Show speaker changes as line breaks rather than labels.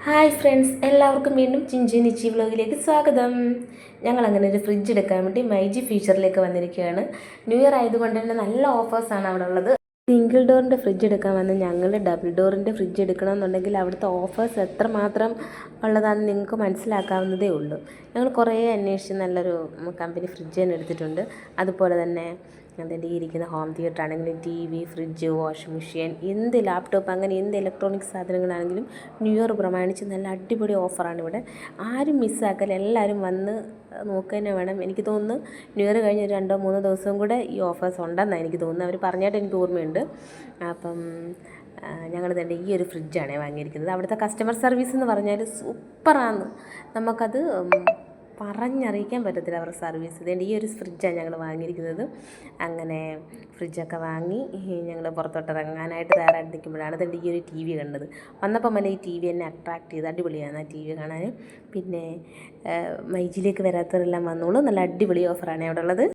Hi friends, എല്ലാവർക്കും വീണ്ടും ചിഞ്ചു നിച്ചി വ്ലോഗിലേക്ക് സ്വാഗതം. ഞങ്ങളങ്ങനെ ഒരു ഫ്രിഡ്ജ് എടുക്കാൻ വേണ്ടി മൈജി ഫീച്ചറിലേക്ക് വന്നിരിക്കുകയാണ്. ന്യൂ ഇയർ ആയതുകൊണ്ട് തന്നെ നല്ല ഓഫേഴ്സാണ് അവിടെ ഉള്ളത്. സിംഗിൾ ഡോറിൻ്റെ ഫ്രിഡ്ജ് എടുക്കാൻ വന്ന് ഞങ്ങൾ ഡബിൾ ഡോറിൻ്റെ ഫ്രിഡ്ജ് എടുക്കണമെന്നുണ്ടെങ്കിൽ അവിടുത്തെ ഓഫേഴ്സ് എത്രമാത്രം ഉള്ളതാണെന്ന് നിങ്ങൾക്ക് മനസ്സിലാക്കാവുന്നതേ ഉള്ളൂ. ഞങ്ങൾ കുറേ അന്വേഷിച്ച് നല്ലൊരു കമ്പനി ഫ്രിഡ്ജ് തന്നെ എടുത്തിട്ടുണ്ട്. അതുപോലെ തന്നെ അതിൻ്റെ ഈ ഇരിക്കുന്ന ഹോം തിയേറ്റർ ആണെങ്കിലും T V, fridge, washing machine, എന്ത് ലാപ്ടോപ്പ്, അങ്ങനെ എന്ത് ഇലക്ട്രോണിക് സാധനങ്ങളാണെങ്കിലും ന്യൂ ഇയർ പ്രമാണിച്ച് നല്ല അടിപൊളി ഓഫറാണ് ഇവിടെ. ആരും മിസ്സാക്കല്ല, എല്ലാവരും വന്ന് നോക്കുക തന്നെ വേണം. എനിക്ക് തോന്നുന്നു ന്യൂ ഇയർ കഴിഞ്ഞ് 2-3 ദിവസം കൂടെ ഈ ഓഫേഴ്സ് ഉണ്ടെന്നാണ് എനിക്ക് തോന്നുന്നത്. അവർ പറഞ്ഞായിട്ട് എനിക്ക് ഓർമ്മയുണ്ട്. അപ്പം ഞങ്ങൾ തന്നെ ഈ ഒരു ഫ്രിഡ്ജാണ് വാങ്ങിയിരിക്കുന്നത്. അവിടുത്തെ കസ്റ്റമർ സർവീസ് എന്ന് പറഞ്ഞാൽ സൂപ്പറാണ്. നമുക്കത് പറഞ്ഞറിയിക്കാൻ പറ്റത്തില്ല അവരുടെ സർവീസ്. ഇതേണ്ട ഈ ഒരു ഫ്രിഡ്ജാണ് ഞങ്ങൾ വാങ്ങിയിരിക്കുന്നത്. അങ്ങനെ ഫ്രിഡ്ജൊക്കെ വാങ്ങി ഞങ്ങൾ പുറത്തോട്ട് ഇറങ്ങാനായിട്ട് തയ്യാറായിട്ട് നിൽക്കുമ്പോഴാണ് ഇതേണ്ട ഈ ഒരു ടി വി കണ്ടത്. വന്നപ്പം തന്നെ ഈ ടി വി എന്നെ അട്രാക്റ്റ് ചെയ്ത്, അടിപൊളിയാണ് ആ ടി വി കാണാൻ. പിന്നെ മൈജിയിലേക്ക് വരാത്തവരെല്ലാം വന്നോളൂ, നല്ല അടിപൊളി ഓഫറാണ് അവിടെ ഉള്ളത്.